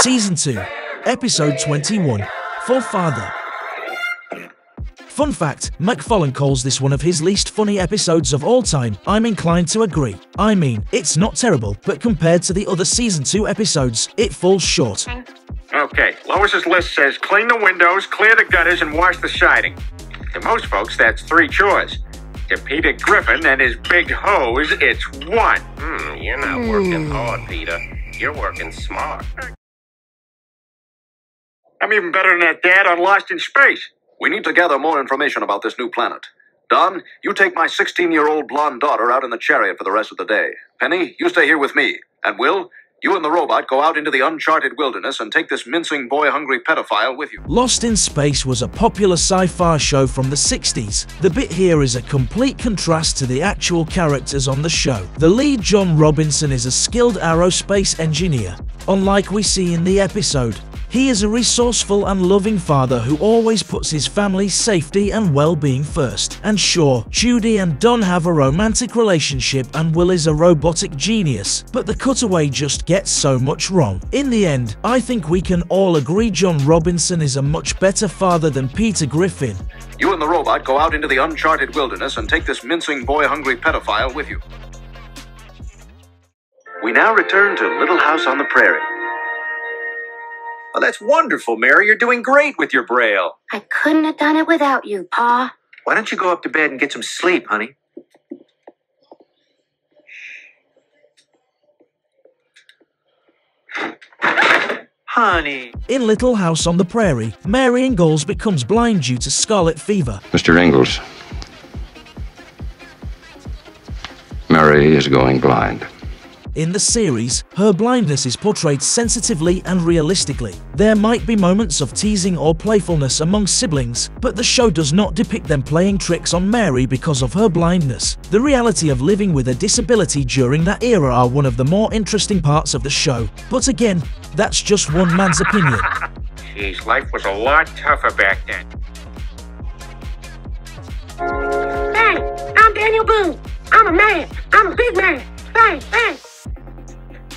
Season 2, Episode 21, For Father. Fun fact, MacFarlane calls this one of his least funny episodes of all time. I'm inclined to agree. I mean, it's not terrible, but compared to the other Season 2 episodes, it falls short. Okay, Lois's list says clean the windows, clear the gutters, and wash the siding. To most folks, that's 3 chores. To Peter Griffin and his big hose, it's 1. You're not working hard, Peter. You're working smart. I'm even better than that dad on Lost in Space. We need to gather more information about this new planet. Don, you take my 16-year-old blonde daughter out in the chariot for the rest of the day. Penny, you stay here with me. And Will, you and the robot go out into the uncharted wilderness and take this mincing boy-hungry pedophile with you. Lost in Space was a popular sci-fi show from the 60s. The bit here is a complete contrast to the actual characters on the show. The lead, John Robinson, is a skilled aerospace engineer. Unlike we see in the episode, he is a resourceful and loving father who always puts his family's safety and well-being first. And sure, Judy and Don have a romantic relationship and Will is a robotic genius, but the cutaway just gets so much wrong. In the end, I think we can all agree John Robinson is a much better father than Peter Griffin. You and the robot go out into the uncharted wilderness and take this mincing boy-hungry pedophile with you. We now return to Little House on the Prairie. Oh, that's wonderful, Mary. You're doing great with your Braille. I couldn't have done it without you, Pa. Why don't you go up to bed and get some sleep, honey? Honey. In Little House on the Prairie, Mary Engels becomes blind due to scarlet fever. Mr. Engels, Mary is going blind. In the series, her blindness is portrayed sensitively and realistically. There might be moments of teasing or playfulness among siblings, but the show does not depict them playing tricks on Mary because of her blindness. The reality of living with a disability during that era are one of the more interesting parts of the show. But again, that's just one man's opinion. Jeez, life was a lot tougher back then. Hey, I'm Daniel Boone. I'm a man. I'm a big man. Bang, bang.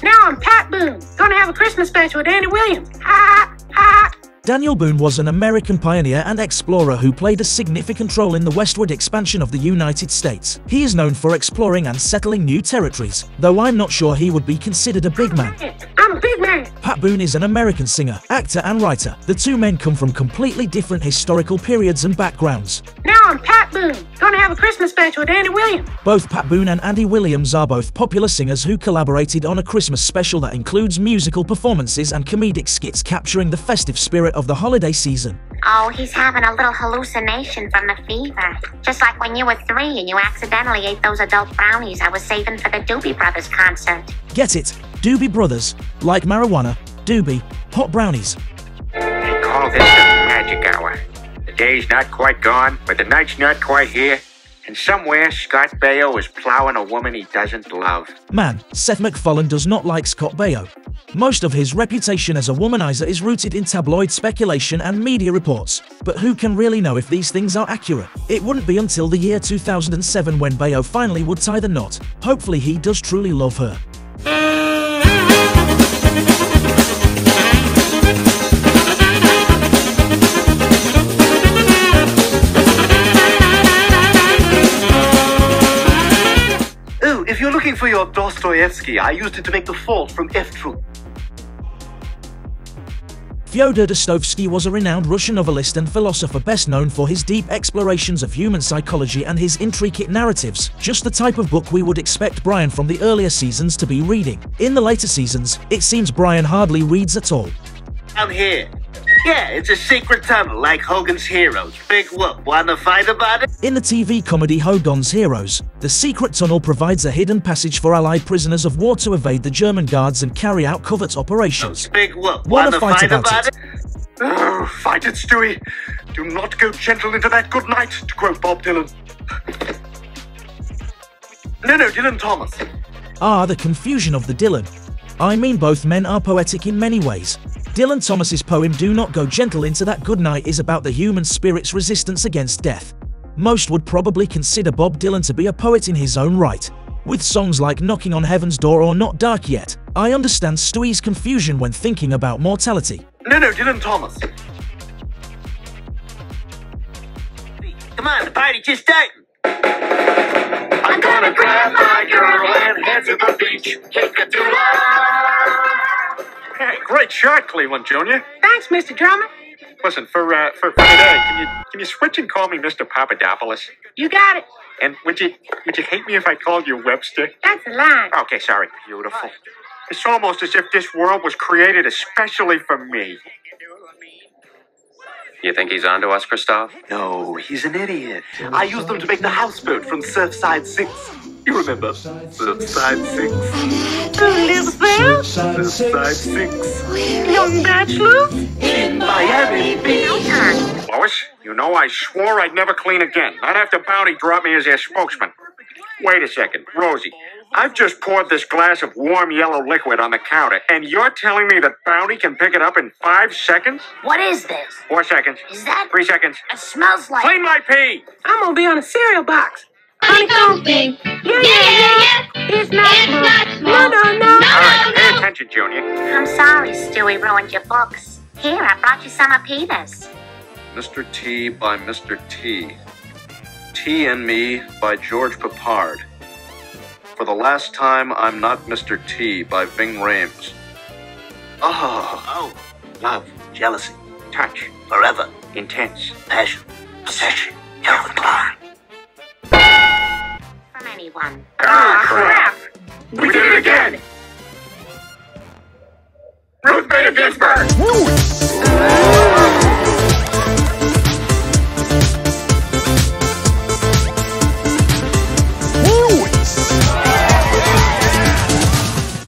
Now I'm Pat Boone, gonna have a Christmas special with Andy Williams. Ha, ha. Daniel Boone was an American pioneer and explorer who played a significant role in the westward expansion of the United States. He is known for exploring and settling new territories, though I'm not sure he would be considered a big man. I'm a big man. Pat Boone is an American singer, actor and writer. The two men come from completely different historical periods and backgrounds. Now I'm Pat Boone, gonna have a Christmas special with Andy Williams. Both Pat Boone and Andy Williams are both popular singers who collaborated on a Christmas special that includes musical performances and comedic skits capturing the festive spirit of the holiday season. Oh, he's having a little hallucination from the fever. Just like when you were 3 and you accidentally ate those adult brownies I was saving for the Doobie Brothers concert. Get it? Doobie Brothers. Like marijuana, Doobie, hot brownies. They call this the magic hour. The day's not quite gone, but the night's not quite here. And somewhere, Scott Baio is plowing a woman he doesn't love. Man, Seth MacFarlane does not like Scott Baio. Most of his reputation as a womanizer is rooted in tabloid speculation and media reports. But who can really know if these things are accurate? It wouldn't be until the year 2007 when Baio finally would tie the knot. Hopefully he does truly love her. If you're looking for your Dostoyevsky, I used it to make the fault from F-Troop. Fyodor Dostoyevsky was a renowned Russian novelist and philosopher best known for his deep explorations of human psychology and his intricate narratives, just the type of book we would expect Brian from the earlier seasons to be reading. In the later seasons, it seems Brian hardly reads at all. I'm here. Yeah, it's a secret tunnel like Hogan's Heroes. Big whoop, wanna fight about it? In the TV comedy Hogan's Heroes, the secret tunnel provides a hidden passage for Allied prisoners of war to evade the German guards and carry out covert operations. Big whoop, Wanna fight about it? Oh, fight it, Stewie. Do not go gentle into that good night, to quote Bob Dylan. No, Dylan Thomas. Ah, the confusion of the Dylan. I mean, both men are poetic in many ways. Dylan Thomas's poem Do Not Go Gentle Into That Good Night is about the human spirit's resistance against death. Most would probably consider Bob Dylan to be a poet in his own right. with songs like Knocking on Heaven's Door or Not Dark Yet. I understand Stewie's confusion when thinking about mortality. No, Dylan Thomas. Come on, the party just starting. I'm gonna grab my girl and head to the beach. Take her to love. Hey, great shot, Cleveland Jr. Thanks, Mr. Drummer. Listen, for today, can you switch and call me Mr. Papadopoulos? You got it. And would you hate me if I called you Webster? That's a line. Okay, sorry. Beautiful. It's almost as if this world was created especially for me. You think he's onto us, Christoph? No, he's an idiot. I used them to make the houseboat from Surfside 6. You remember? Surfside 6. Surfside 6. Young bachelor? In Miami Beach. Lois, you know I swore I'd never clean again. Not after Bounty dropped me as their spokesman. Wait a second. Rosie, I've just poured this glass of warm yellow liquid on the counter, and you're telling me that Bounty can pick it up in 5 seconds? What is this? 4 seconds. Is that? 3 seconds. It smells like... Clean my pee! I'm gonna be on a cereal box. Honeycomb thing. Yeah. It's not small. No. All right, pay attention, Junior. I'm sorry, Stewie ruined your books. Here, I brought you some of Peter's. Mr. T by Mr. T. T and Me by George Peppard. For the Last Time I'm Not Mr. T by Ving Rhames. Oh, love, jealousy, Touch. forever, Intense. passion, possession, Calvin Klein. From anyone. Ah, crap! We did it again! Ruth Bader Ginsburg!